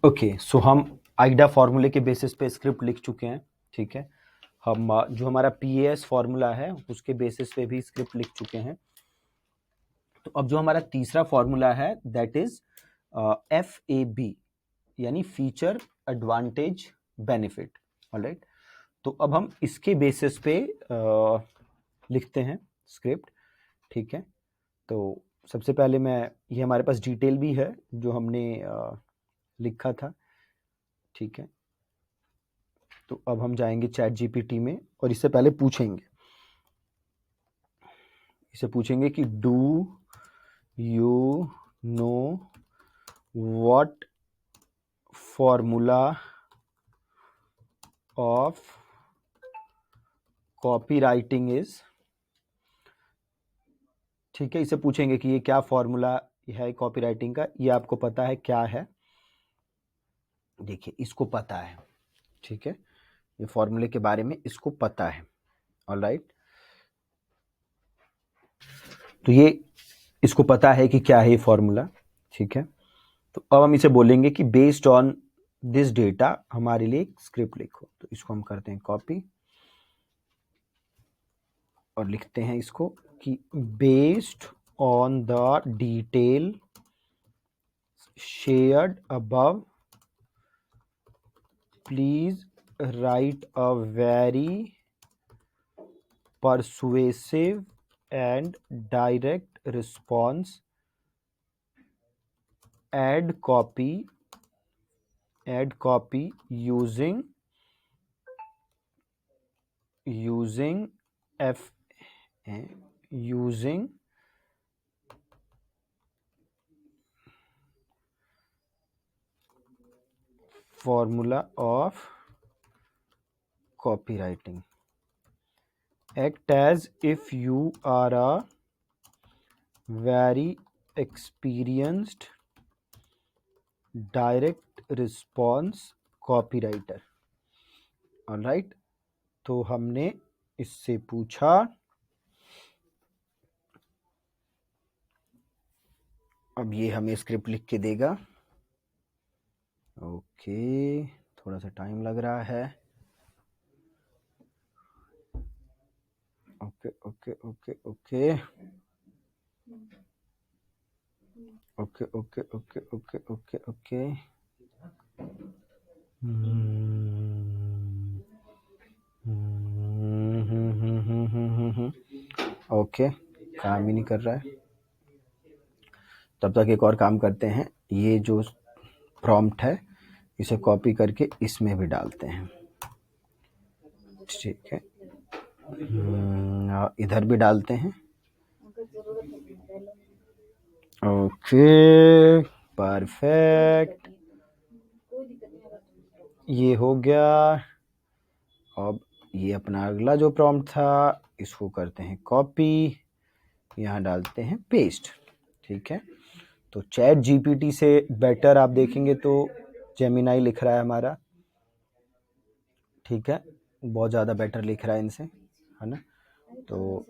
Okay, सो हम Aida फॉर्मूले के बेसिस पे स्क्रिप्ट लिख चुके हैं। ठीक है, हम जो हमारा पीएएस फॉर्मूला है उसके बेसिस पे भी स्क्रिप्ट लिख चुके हैं। तो अब जो हमारा तीसरा फॉर्मूला है दैट इज FAB, यानी फीचर एडवांटेज बेनिफिट। ऑलराइट, तो अब हम इसके बेसिस पे लिखते हैं स्क्रिप्ट। ठीक है, तो सबसे पहले ये हमारे पास डिटेल भी है जो हमने लिखा था। ठीक है, तो अब हम जाएंगे चैट जीपीटी में और इससे पहले पूछेंगे कि do you know what formula of copy writing is. ठीक है, इसे पूछेंगे कि ये क्या फॉर्मूला है कॉपी राइटिंग का, ये आपको पता है क्या है? देखिए, इसको पता है। ठीक है, ये फॉर्मूले के बारे में इसको पता है। ऑलराइट, तो ये इसको पता है कि क्या है ये फॉर्मूला। ठीक है, तो अब हम इसे बोलेंगे कि बेस्ड ऑन दिस डेटा हमारे लिए एक स्क्रिप्ट लिखो। तो इसको हम करते हैं कॉपी और लिखते हैं इसको कि based on the detail shared above please right a very persuasive and direct response. Add copy using f using formula of copywriting. Act as if you are a very experienced direct response copywriter. Alright, तो हमने इससे पूछा, अब ये हमें script लिख के देगा। ओके, थोड़ा सा टाइम लग रहा है। Okay okay okay okay okay okay okay okay okay okay okay, काम ही नहीं कर रहा है। तब तक एक और काम करते हैं, ये जो प्रॉम्प्ट है इसे कॉपी करके इसमें भी डालते हैं। ठीक है, इधर भी डालते हैं। ओके, परफेक्ट, ये हो गया। अब ये अपना अगला जो प्रॉम्प्ट था इसको करते हैं कॉपी, यहाँ डालते हैं पेस्ट। ठीक है, तो चैट जीपीटी से बेटर आप देखेंगे तो जेमिनाई लिख रहा है हमारा। ठीक है, बहुत ज़्यादा बेटर लिख रहा है इनसे, है ना? तो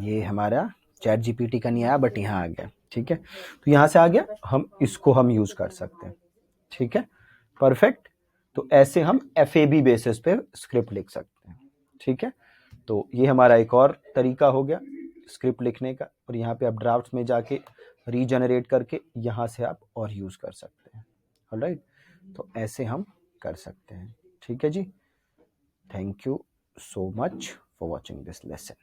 ये हमारा चैट जीपीटी का नहीं आया बट यहाँ आ गया। ठीक है, तो यहाँ से आ गया, हम इसको हम यूज़ कर सकते हैं। ठीक है, परफेक्ट। तो ऐसे हम FAB बेसिस पे स्क्रिप्ट लिख सकते हैं। ठीक है, तो ये हमारा एक और तरीका हो गया स्क्रिप्ट लिखने का, और यहाँ पे आप ड्राफ्ट में जाके रीजनरेट करके यहाँ से आप और यूज़ कर सकते हैं। ऑलराइट, तो ऐसे हम कर सकते हैं। ठीक है ji, thank you so much for watching this lesson.